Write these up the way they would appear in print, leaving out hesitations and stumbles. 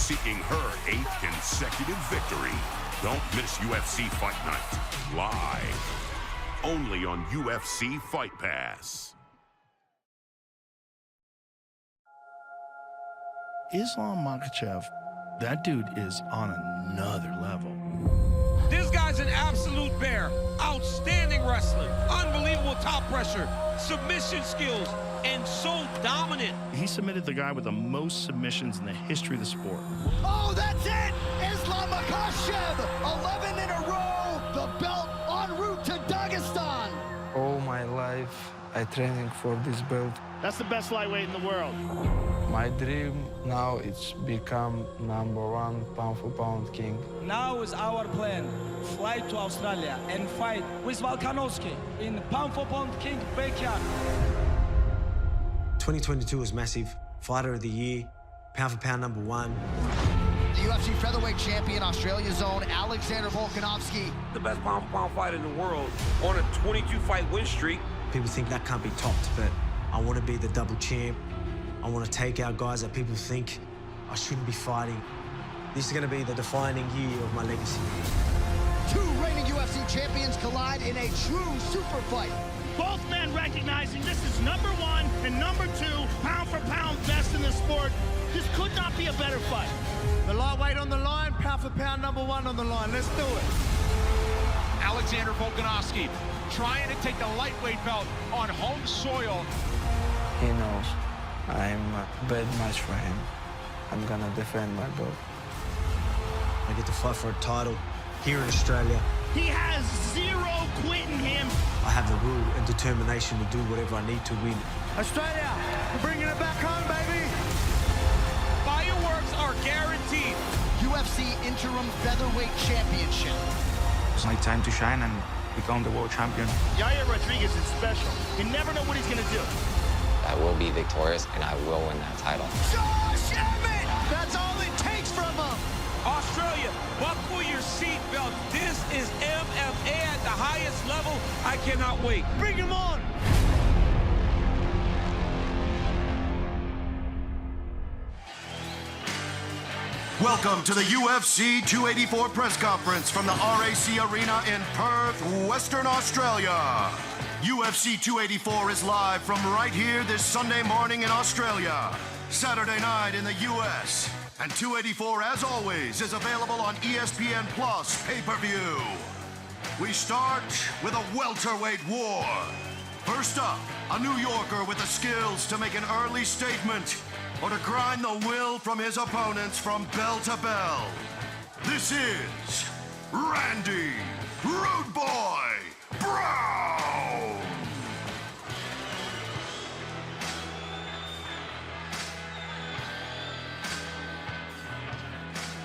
seeking her 8th consecutive victory. Don't miss UFC Fight Night, live, only on UFC Fight Pass. Islam Makhachev, that dude is on another level. This guy's an absolute bear. Outstanding wrestling, unbelievable top pressure, submission skills, and so dominant. He submitted the guy with the most submissions in the history of the sport. Oh, that's it! Islam Makhachev, 11 in a row, the belt en route to Dagestan. All my life, I training for this belt. That's the best lightweight in the world. My dream now is become #1 pound-for-pound king. Now is our plan, fly to Australia and fight with Volkanovski in pound-for-pound king backyard. 2022 was massive. Fighter of the year, pound-for-pound #1. The UFC featherweight champion, Australia's own Alexander Volkanovski. The best pound-for-pound fighter in the world on a 22-fight win streak. People think that can't be topped, but I want to be the double champ. I want to take out guys that people think I shouldn't be fighting. This is going to be the defining year of my legacy. Two reigning UFC champions collide in a true super fight. Both men recognizing this is #1 and #2 pound-for-pound best in the sport. This could not be a better fight. The lightweight on the line, pound-for-pound #1 on the line. Let's do it. Alexander Volkanovski trying to take the lightweight belt on home soil. He knows I'm a bad match for him. I'm gonna defend my belt. I get to fight for a title here in Australia. He has zero quit in him. I have the will and determination to do whatever I need to win. Australia, we're bringing it back home, baby. Fireworks are guaranteed. UFC Interim Featherweight Championship. It's my time to shine and become the world champion. Yair Rodriguez is special. You never know what he's going to do. I will be victorious, and I will win that title. Josh Emmett! That's all it takes from him. Australia, buckle your seatbelt. This is MMA at the highest level. I cannot wait. Bring him on. Welcome to the UFC 284 press conference from the RAC Arena in Perth, Western Australia. UFC 284 is live from right here this Sunday morning in Australia, Saturday night in the US, and 284, as always, is available on ESPN Plus pay-per-view. We start with a welterweight war. First up, a New Yorker with the skills to make an early statement or to grind the will from his opponents from bell to bell. This is Randy Rude Boy Brown.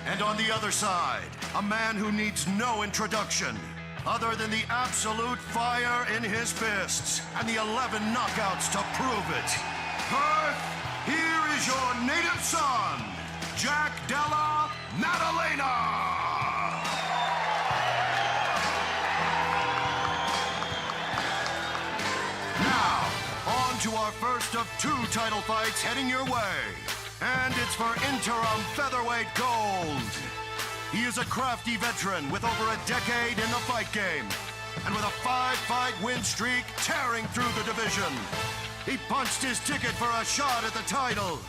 And on the other side, a man who needs no introduction other than the absolute fire in his fists and the 11 knockouts to prove it. Perth, here is your native son, Jack Della Maddalena. Now, on to our first of 2 title fights heading your way. And it's for interim featherweight gold. He is a crafty veteran with over a decade in the fight game. And with a 5-fight win streak tearing through the division. He punched his ticket for a shot at the title.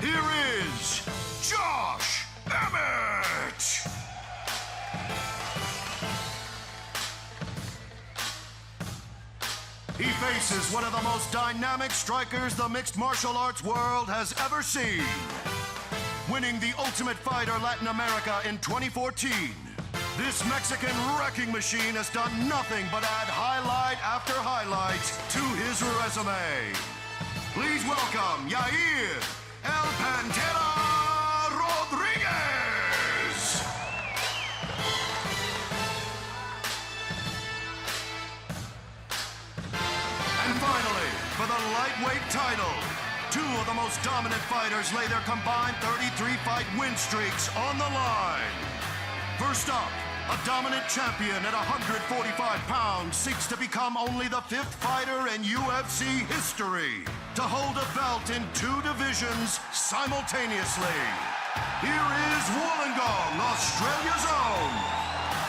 Here is Josh Emmett. He faces one of the most dynamic strikers the mixed martial arts world has ever seen. Winning the Ultimate Fighter Latin America in 2014, this Mexican wrecking machine has done nothing but add highlight after highlight to his resume. Please welcome Yair El Pantera Rodriguez. And finally, for the lightweight title, 2 of the most dominant fighters lay their combined 33-fight win streaks on the line. First up, a dominant champion at 145 pounds seeks to become only the 5th fighter in UFC history to hold a belt in 2 divisions simultaneously. Here Australia's own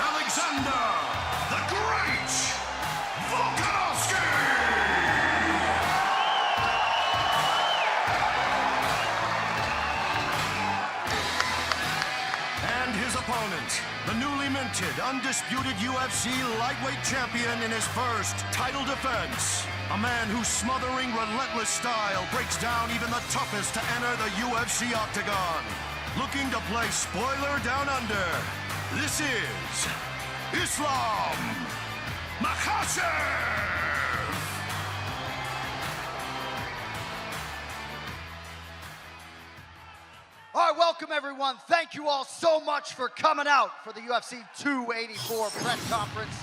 Alexander the Great Volkanovski! And his opponent, the newly minted, undisputed UFC lightweight champion in his first title defense. A man whose smothering, relentless style breaks down even the toughest to enter the UFC octagon. Looking to play spoiler down under, this is Islam Makhachev! All right, welcome everyone. Thank you all so much for coming out for the UFC 284 press conference.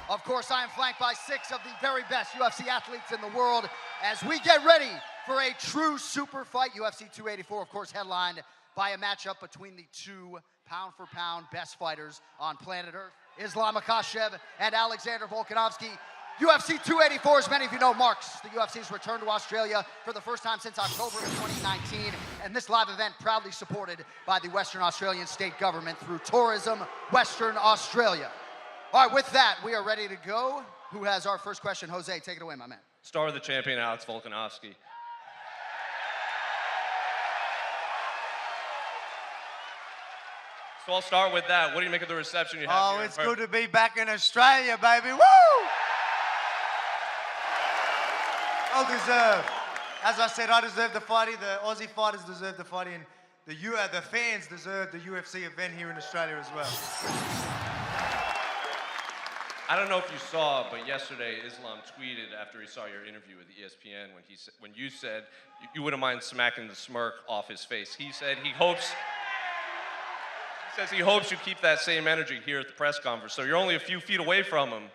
Of course, I am flanked by 6 of the very best UFC athletes in the world as we get ready for a true super fight. UFC 284, of course, headlined by a matchup between the 2 pound-for-pound best fighters on planet Earth, Islam Makhachev and Alexander Volkanovski. UFC 284, as many of you know, marks the UFC's return to Australia for the first time since October of 2019, and this live event proudly supported by the Western Australian state government through Tourism Western Australia. All right, with that, we are ready to go. Who has our first question? Jose, take it away, my man. Start with the champion, Alex Volkanovski. So I'll start with that. What do you make of the reception you have here? Oh, it's good to be back in Australia, baby. Woo! Well deserved. As I said, I deserve the fighting. The Aussie fighters deserve the fighting. The fans deserve the UFC event here in Australia as well. I don't know if you saw, but yesterday Islam tweeted after he saw your interview with ESPN when you said you wouldn't mind smacking the smirk off his face. He said he hopes you keep that same energy here at the press conference. So you're only a few feet away from him.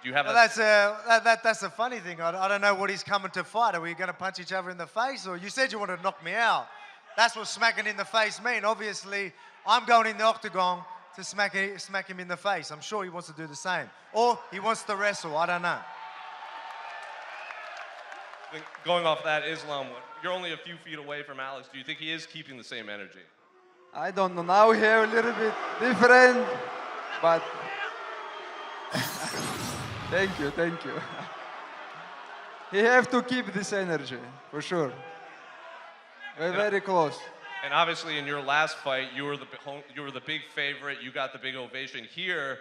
Do you have that's a funny thing. I don't know what he's coming to fight. Are we going to punch each other in the face? Or you said you wanted to knock me out. That's what smacking in the face means. Obviously, I'm going in the octagon to smack him in the face. I'm sure he wants to do the same. Or he wants to wrestle. I don't know. Going off that, Islam, you're only a few feet away from Alex. Do you think he is keeping the same energy? I don't know. Now we have a little bit different, but thank you. He have to keep this energy, for sure. We're very close. And obviously, in your last fight, you were the big favorite. You got the big ovation. Here,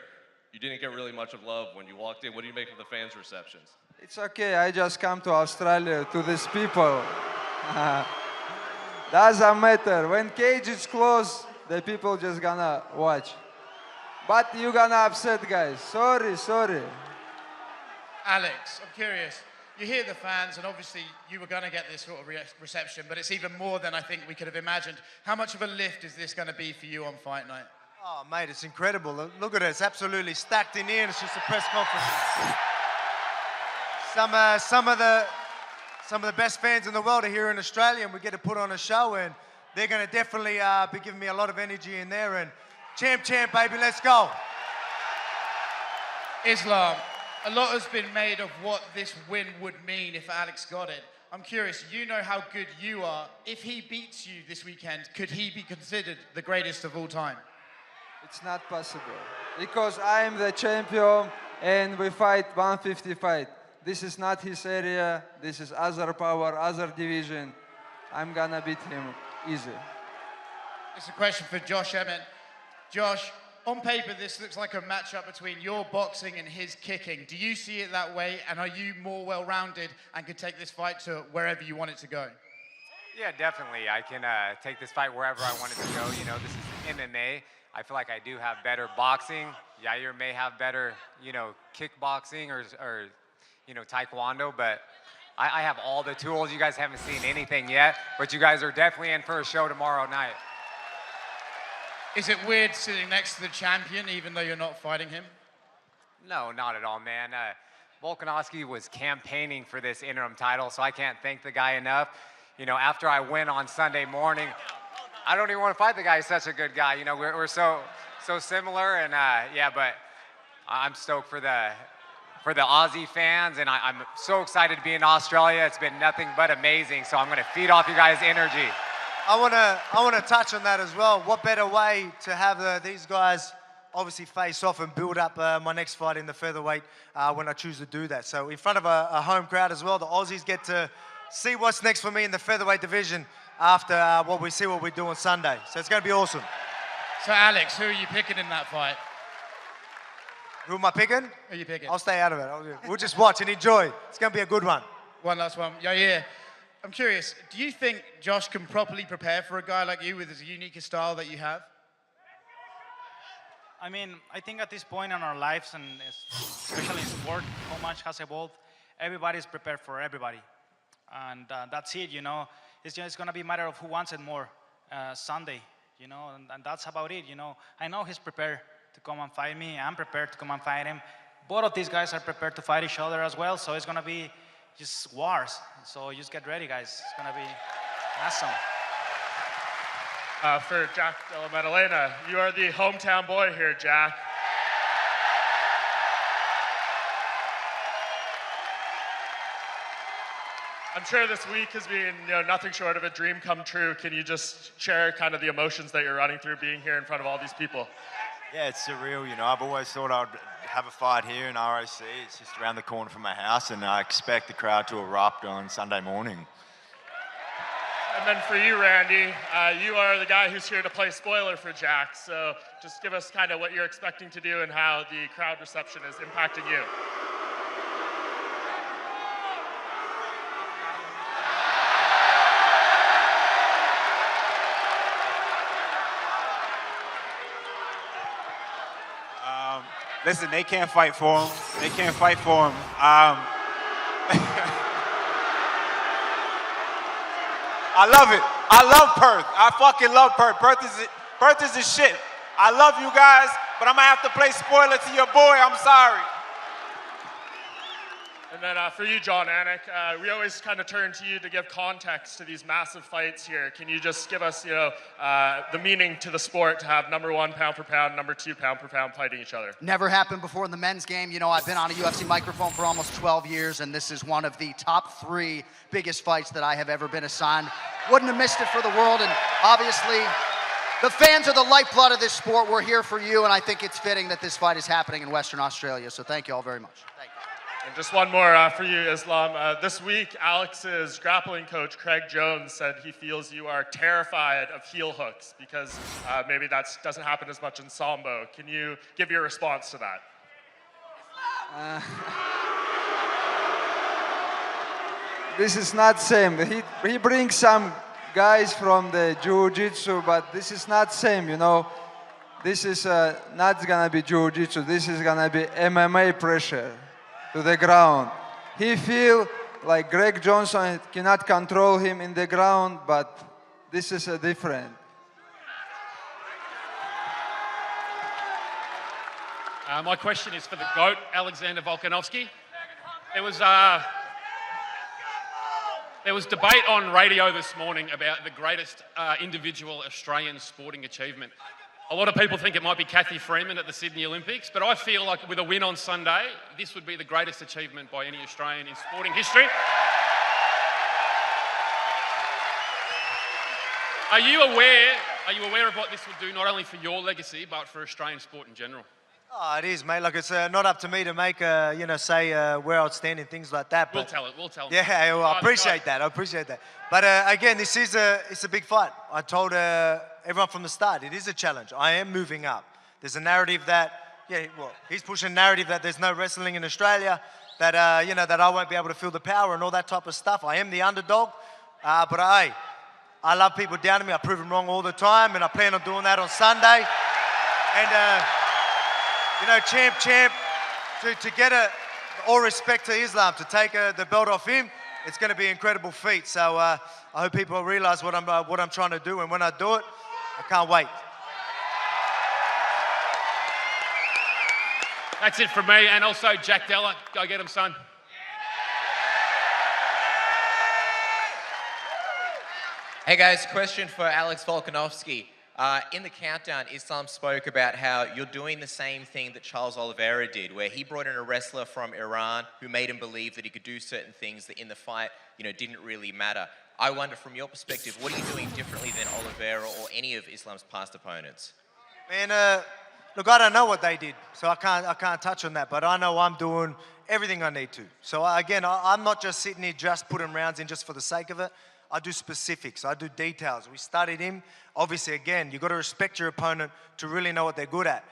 you didn't get really much of love when you walked in. What do you make of the fans' receptions? It's okay. I just come to Australia to these people. Doesn't matter. When cage is closed, the people just gonna watch. But you gonna upset, guys. Sorry. Alex, I'm curious. You hear the fans, and obviously you were going to get this sort of reception, but it's even more than I think we could have imagined. How much of a lift is this going to be for you on fight night? Oh, mate, it's incredible. Look at it. It's absolutely stacked in here, and it's just a press conference. Some of the best fans in the world are here in Australia, and we get to put on a show, and they're going to definitely be giving me a lot of energy in there. And champ, baby, let's go. Islam. A lot has been made of what this win would mean if Alex got it. I'm curious, you know how good you are. If he beats you this weekend, could he be considered the greatest of all time? It's not possible. Because I am the champion and we fight 150 fight. This is not his area. This is other power, other division. I'm gonna beat him easy. It's a question for Josh Emmett. Josh, on paper, this looks like a matchup between your boxing and his kicking. Do you see it that way, and are you more well-rounded and could take this fight to wherever you want it to go? Yeah, definitely. I can take this fight wherever I want it to go. You know, this is MMA. I feel like I do have better boxing. Yair may have better, kickboxing or taekwondo, but I have all the tools. You guys haven't seen anything yet, but you guys are definitely in for a show tomorrow night. Is it weird sitting next to the champion, even though you're not fighting him? No, not at all, man. Volkanovski was campaigning for this interim title, so I can't thank the guy enough. After I win on Sunday morning, I don't even want to fight the guy. He's such a good guy. We're so similar, and but I'm stoked for the Aussie fans, and I'm so excited to be in Australia. It's been nothing but amazing, so I'm going to feed off you guys' energy. I wanna touch on that as well. What better way to have these guys obviously face off and build up my next fight in the featherweight when I choose to do that. So in front of a home crowd as well, the Aussies get to see what's next for me in the featherweight division after what we do on Sunday. So it's going to be awesome. So Alex, who are you picking in that fight? Who am I picking? Who are you picking? I'll stay out of it. We'll just watch and enjoy. It's going to be a good one. One last one. Yair, I'm curious, do you think Josh can properly prepare for a guy like you with as unique a style that you have? I mean, I think at this point in our lives, and especially in sport, how much has evolved, everybody's prepared for everybody. And that's it, you know. It's just going to be a matter of who wants it more Sunday, you know, and that's about it, you know. I know he's prepared to come and fight me. I'm prepared to come and fight him. Both of these guys are prepared to fight each other as well, so it's going to be just wars. So just get ready, guys. It's going to be awesome. For Jack Della Maddalena, you are the hometown boy here, Jack. I'm sure this week has been, nothing short of a dream come true. Can you just share kind of the emotions that you're running through being here in front of all these people? Yeah, it's surreal, I've always thought I'd have a fight here in ROC. It's just around the corner from my house, and I expect the crowd to erupt on Sunday morning. And then for you, Randy, you are the guy who's here to play spoiler for Jack. So just give us kind of what you're expecting to do and how the crowd reception is impacting you. Listen, they can't fight for him. They can't fight for him. I love it. I love Perth. I fucking love Perth. Perth is the shit. I love you guys, but I'm gonna have to play spoiler to your boy. I'm sorry. And then for you, John Anik, we always kind of turn to you to give context to these massive fights here. Can you just give us, the meaning to the sport to have number 1 pound for pound, number 2 pound for pound fighting each other? Never happened before in the men's game. I've been on a UFC microphone for almost 12 years, and this is one of the top 3 biggest fights that I have ever been assigned. Wouldn't have missed it for the world, and obviously, the fans are the lifeblood of this sport. We're here for you, and I think it's fitting that this fight is happening in Western Australia, so thank you all very much. Thank you. And just one more for you, Islam. This week, Alex's grappling coach, Craig Jones, said he feels you are terrified of heel hooks because maybe that doesn't happen as much in Sambo. Can you give your response to that? This is not same. He brings some guys from the jiu-jitsu, but this is not same, This is not gonna be jiu-jitsu. This is gonna be MMA pressure to the ground. He feel like Greg Johnson cannot control him in the ground, but this is a different. My question is for the GOAT, Alexander Volkanovski. There was debate on radio this morning about the greatest individual Australian sporting achievement. A lot of people think it might be Kathy Freeman at the Sydney Olympics, but I feel like with a win on Sunday, this would be the greatest achievement by any Australian in sporting history. Are you aware of what this would do not only for your legacy, but for Australian sport in general? Oh, it is, mate. Like, it's not up to me to make, say we're outstanding, things like that. But We'll tell them. Yeah, well, I appreciate that. But again, it's a big fight. I told everyone from the start, it is a challenge. I am moving up. There's a narrative that, he's pushing a narrative that there's no wrestling in Australia, that, that I won't be able to feel the power and all that type of stuff. I am the underdog, but I love people doubting me. I prove them wrong all the time, and I plan on doing that on Sunday. And, champ, to get all respect to Islam, to take the belt off him, it's going to be an incredible feat. So I hope people realize what I'm trying to do, and when I do it, I can't wait. That's it from me, and also Jack Della. Go get him, son. Hey guys, question for Alex Volkanovski. In the countdown, Islam spoke about how you're doing the same thing that Charles Oliveira did, where he brought in a wrestler from Iran who made him believe that he could do certain things that in the fight, didn't really matter. I wonder, from your perspective, what are you doing differently than Oliveira or any of Islam's past opponents? Man, look, I don't know what they did, so I can't touch on that. But I know I'm doing everything I need to. So again, I'm not just sitting here just putting rounds in just for the sake of it. I do specifics. I do details. We studied him. Obviously, again, you've got to respect your opponent to really know what they're good at.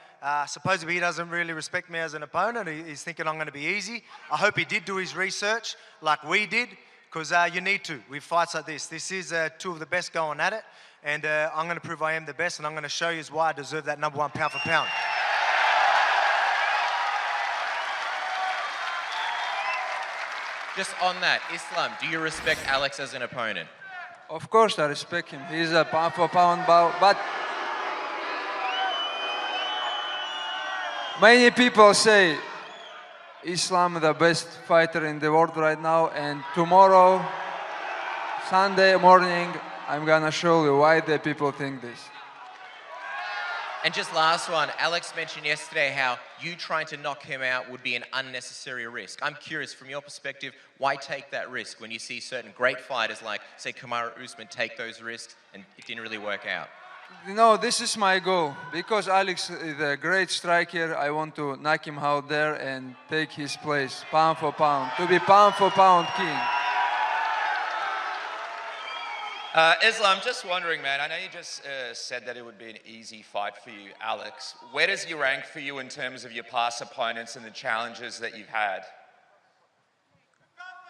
Supposedly, he doesn't really respect me as an opponent. He's thinking I'm going to be easy. I hope he did do his research like we did, because you need to with fights like this. This is two of the best going at it, and I'm going to prove I am the best, and I'm going to show you why I deserve that #1 pound for pound. Just on that, Islam, do you respect Alex as an opponent? Of course I respect him. He's a pound for pound, but many people say Islam the best fighter in the world right now, and tomorrow, Sunday morning, I'm gonna show you why the people think this. And just last one, Alex mentioned yesterday how you trying to knock him out would be an unnecessary risk. I'm curious, from your perspective, why take that risk when you see certain great fighters like, say, Kamaru Usman take those risks and it didn't really work out? You know, this is my goal. Because Alex is a great striker, I want to knock him out there and take his place, pound for pound, to be pound for pound king. Islam, just wondering, man, I know you just said that it would be an easy fight for you, Alex. Where does he rank for you in terms of your past opponents and the challenges that you've had?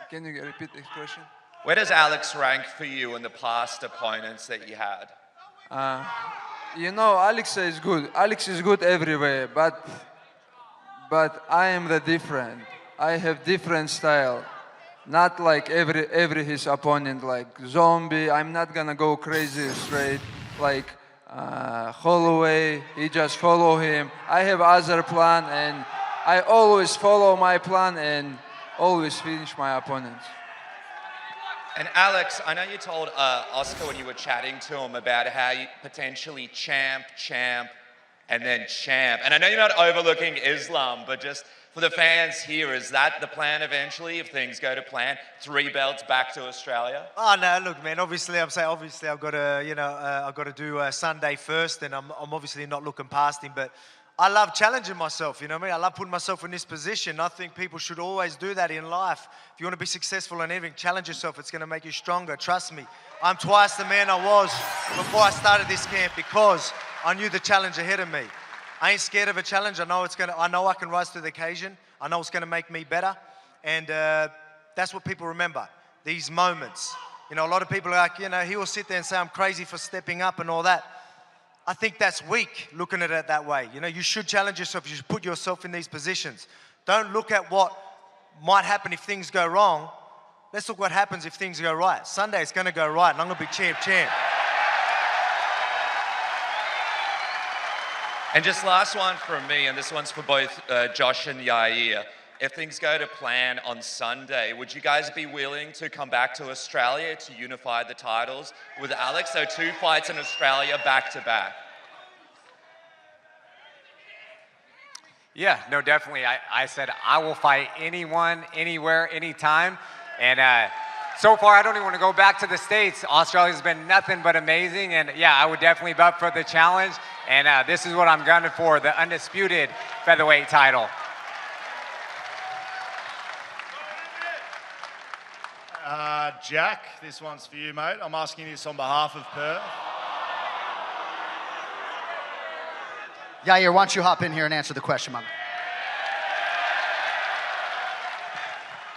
Can you repeat the question? Where does Alex rank for you in the past opponents that you had? You know, Alex is good. Alex is good everywhere, but I am the different. I have different style. Not like every his opponent, like zombie. I'm not gonna go crazy straight like Holloway. He just follow him. I have other plan, and I always follow my plan and always finish my opponents. And Alex, I know you told Oscar when you were chatting to him about how you potentially champ, and then champ. And I know you're not overlooking Islam, but just for the fans here, is that the plan eventually, if things go to plan? 3 belts back to Australia? Oh no, look, man. Obviously, I've got to, I've got to do Sunday first, and I'm obviously not looking past him. But I love challenging myself. You know what I mean? I love putting myself in this position. I think people should always do that in life. If you want to be successful in anything, challenge yourself. It's going to make you stronger. Trust me. I'm twice the man I was before I started this camp because I knew the challenge ahead of me. I ain't scared of a challenge. I know I can rise to the occasion. I know it's going to make me better. And that's what people remember, these moments. You know, a lot of people are like, he will sit there and say I'm crazy for stepping up and all that. I think that's weak, looking at it that way. You know, you should challenge yourself. You should put yourself in these positions. Don't look at what might happen if things go wrong. Let's look what happens if things go right. Sunday it's going to go right, and I'm going to be champ. And just last one from me, and this one's for both Josh and Yair. If things go to plan on Sunday, would you guys be willing to come back to Australia to unify the titles with Alex? So 2 fights in Australia back to back. Yeah, no, definitely. I said I will fight anyone, anywhere, anytime. And so far, I don't even want to go back to the States. Australia's been nothing but amazing. And yeah, I would definitely be up for the challenge. And this is what I'm gunning for, the undisputed featherweight title. Jack, this one's for you, mate. I'm asking this on behalf of Perth. Yair, why don't you hop in here and answer the question, man?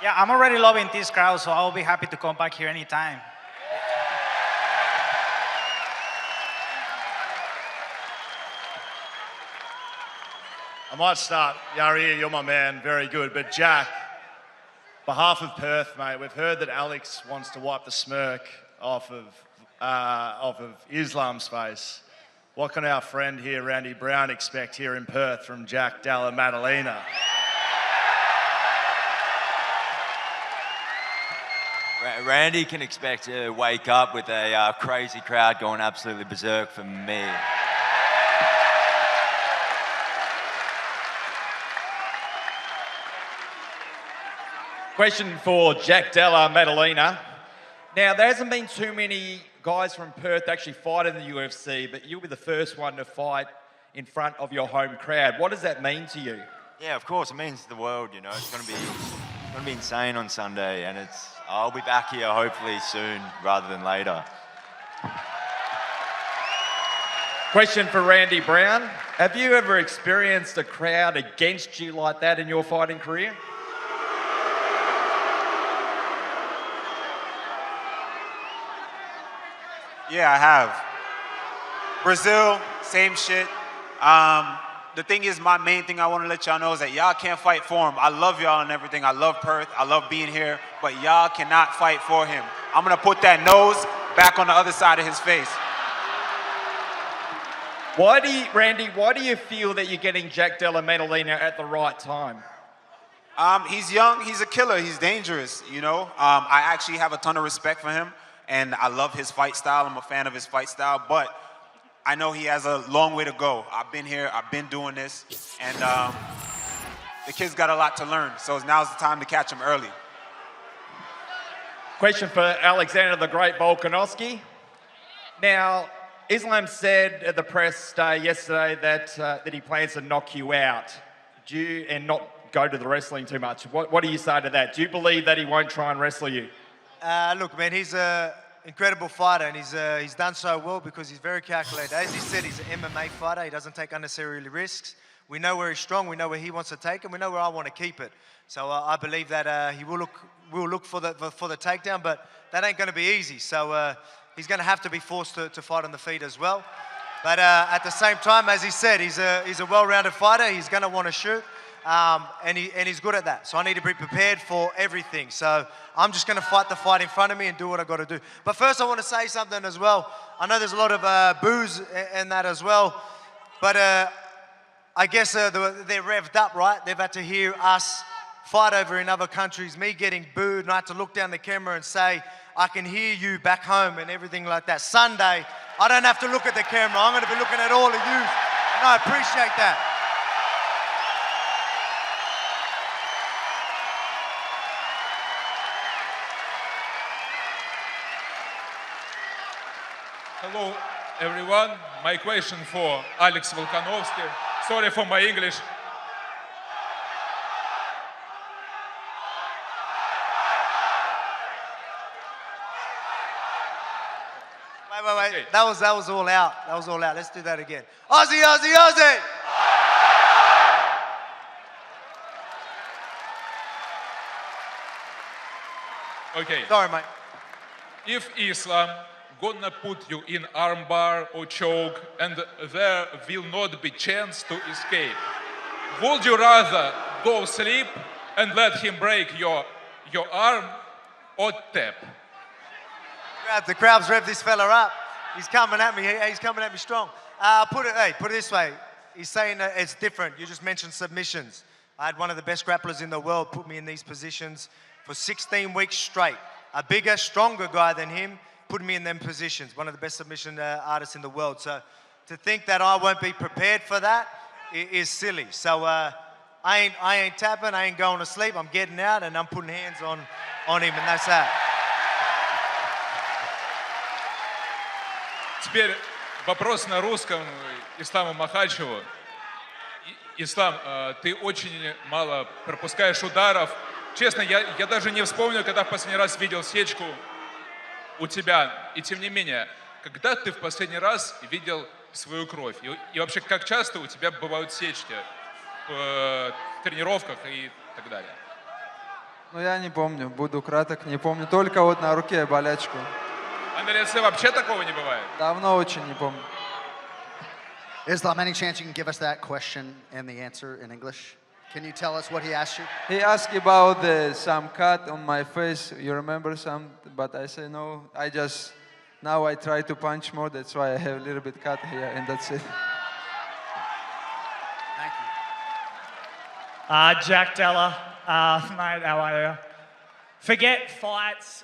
Yeah, I'm already loving this crowd, so I'll be happy to come back here anytime. I might start. Yair, you're my man, very good. But Jack, behalf of Perth, mate, we've heard that Alex wants to wipe the smirk off of Islam's face. What can our friend here, Randy Brown, expect here in Perth from Jack Della Maddalena? Randy can expect to wake up with a crazy crowd going absolutely berserk for me. Question for Jack Della Maddalena. Now, there hasn't been too many guys from Perth actually fight in the UFC, but you'll be the first one to fight in front of your home crowd. What does that mean to you? Yeah, of course, it means the world, you know. It's going to be insane on Sunday, and I'll be back here hopefully soon rather than later. Question for Randy Brown. Have you ever experienced a crowd against you like that in your fighting career? Yeah, I have. Brazil, same shit. The thing is, my main thing I want to let y'all know is that y'all can't fight for him. I love y'all and everything. I love Perth. I love being here. But y'all cannot fight for him. I'm going to put that nose back on the other side of his face. Randy, why do you feel that you're getting Jack Della Maddalena at the right time? He's young. He's a killer. He's dangerous, you know. I actually have a ton of respect for him. And I love his fight style. I'm a fan of his fight style. But I know he has a long way to go. I've been here. I've been doing this. And the kid's got a lot to learn. So now's the time to catch him early. Question for Alexander the Great Volkanovski. Now, Islam said at the press day yesterday that he plans to knock you out and not go to the wrestling too much. What do you say to that? Do you believe that he won't try and wrestle you? Look, man, he's an incredible fighter, and he's done so well because he's very calculated. As he said, he's an MMA fighter. He doesn't take unnecessary risks. We know where he's strong. We know where he wants to take it. We know where I want to keep it. So I believe that he will look for the takedown, but that ain't going to be easy. So he's going to have to be forced to fight on the feet as well. But at the same time, as he said, he's a well-rounded fighter. He's going to want to shoot. And he's good at that. So I need to be prepared for everything. So I'm just going to fight the fight in front of me and do what I got to do. But first I want to say something as well. I know there's a lot of boos in that as well. But I guess they're revved up, right? They've had to hear us fight over in other countries, me getting booed, and I had to look down the camera and say, I can hear you back home and everything like that. Sunday, I don't have to look at the camera. I'm going to be looking at all of you. And I appreciate that. Hello, everyone. My question for Alex Volkanovski. Sorry for my English. Wait. Okay. That was all out. That was all out. Let's do that again. Aussie, Aussie, Aussie! Okay. Sorry, mate. If Islam gonna put you in armbar or choke and there will not be chance to escape, would you rather go sleep and let him break your arm or tap? The crowd's revved this fella up. He's coming at me. He's coming at me strong. Put it this way. He's saying that it's different. You just mentioned submissions. I had one of the best grapplers in the world put me in these positions for 16 weeks straight. A bigger, stronger guy than him put me in them positions. One of the best submission artists in the world. So to think that I won't be prepared for that is silly. So I ain't tapping. I ain't going to sleep. I'm getting out and I'm putting hands on him, and that's that. Теперь вопрос на русском Исламу Махачеву. Ислам, ты очень мало пропускаешь ударов. Честно, я даже не вспомню, когда в последний раз видел сечку у тебя. И тем не менее, когда ты в последний раз видел свою кровь? И вообще, как часто у тебя бывают сечки в тренировках и так далее? Ну, я не помню, буду краток, не помню. Только вот на руке болячку. А на лице вообще такого не бывает? Давно очень не помню. Islam, any chance you can give us that question and the answer in English? Can you tell us what he asked you? He asked about some cut on my face. You remember some? But I say no. Now I try to punch more. That's why I have a little bit cut here, and that's it. Thank you. Jack Della, mate, how are you? Forget fights,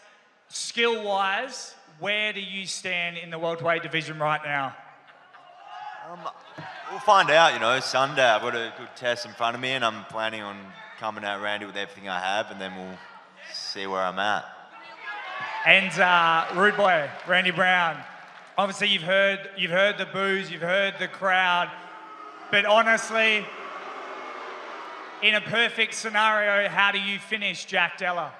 skill-wise, where do you stand in the welterweight division right now? We'll find out, you know, Sunday. I've got a good test in front of me, and I'm planning on coming at Randy with everything I have, and then we'll see where I'm at. And Rude Boy, Randy Brown. Obviously, you've heard the boos, you've heard the crowd, but honestly, in a perfect scenario, how do you finish Jack Della?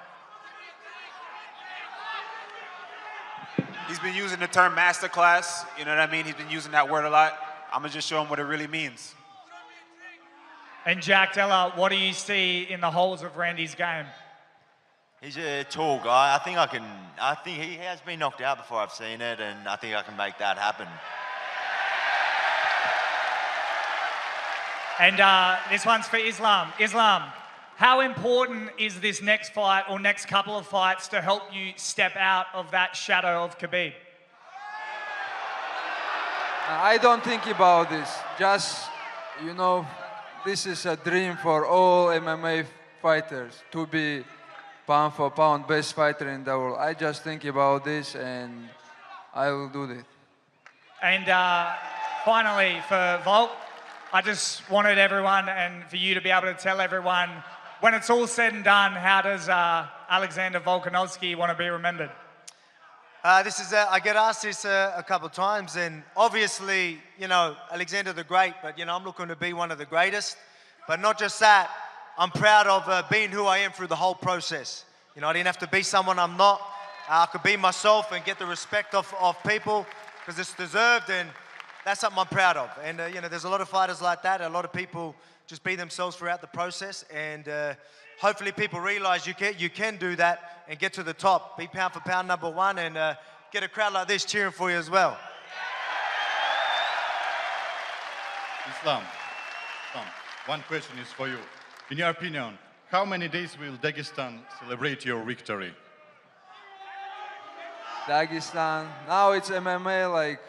He's been using the term masterclass. You know what I mean? He's been using that word a lot. I'm going to just show him what it really means. And Jack Della, what do you see in the holes of Randy's game? He's a tall guy. I think he has been knocked out before I've seen it, and I think I can make that happen. And this one's for Islam. Islam, how important is this next fight or next couple of fights to help you step out of that shadow of Khabib? I don't think about this. Just, you know, this is a dream for all MMA fighters to be pound for pound best fighter in the world. I just think about this and I will do this. And finally, for Volk, I just wanted everyone and for you to be able to tell everyone, when it's all said and done, how does Alexander Volkanovski want to be remembered? I get asked this a couple of times, and obviously, you know, Alexander the Great, but, you know, I'm looking to be one of the greatest. But not just that, I'm proud of being who I am through the whole process. You know, I didn't have to be someone I'm not. I could be myself and get the respect of people because it's deserved, and that's something I'm proud of. And, you know, there's a lot of fighters like that. A lot of people just be themselves throughout the process, and hopefully people realize you can do that and get to the top. Be pound for pound #1 and get a crowd like this cheering for you as well. Islam, one question is for you. In your opinion, how many days will Dagestan celebrate your victory? Dagestan, now it's MMA, like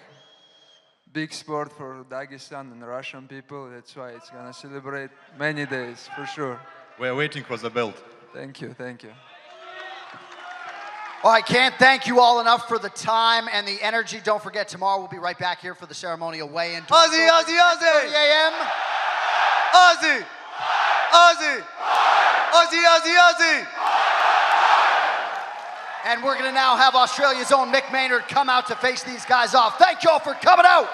big sport for Dagestan and Russian people. That's why it's gonna celebrate many days, for sure. We're waiting for the belt. Thank you, thank you. All right, can't thank you all enough for the time and the energy. Don't forget, tomorrow we'll be right back here for the ceremonial weigh-in. Aussie, Aussie, Aussie! 10:30 a.m. Aussie! Aussie! Aussie, Aussie, Aussie! And we're going to now have Australia's own Mick Maynard come out to face these guys off. Thank you all for coming out.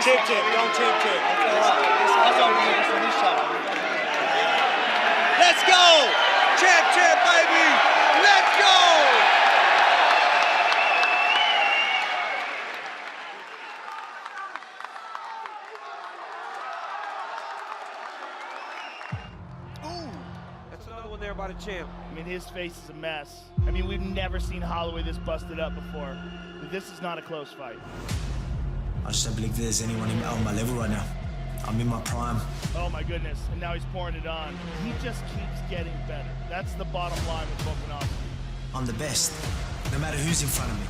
Chip. Don't chip. Let's go! Champ, baby! Let's go! That's another one there by the champ. I mean, his face is a mess. I mean, we've never seen Holloway this busted up before. This is not a close fight. I just don't believe there's anyone on my level right now. I'm in my prime. Oh my goodness, and now he's pouring it on. He just keeps getting better. That's the bottom line with Volkanovski. I'm the best, no matter who's in front of me.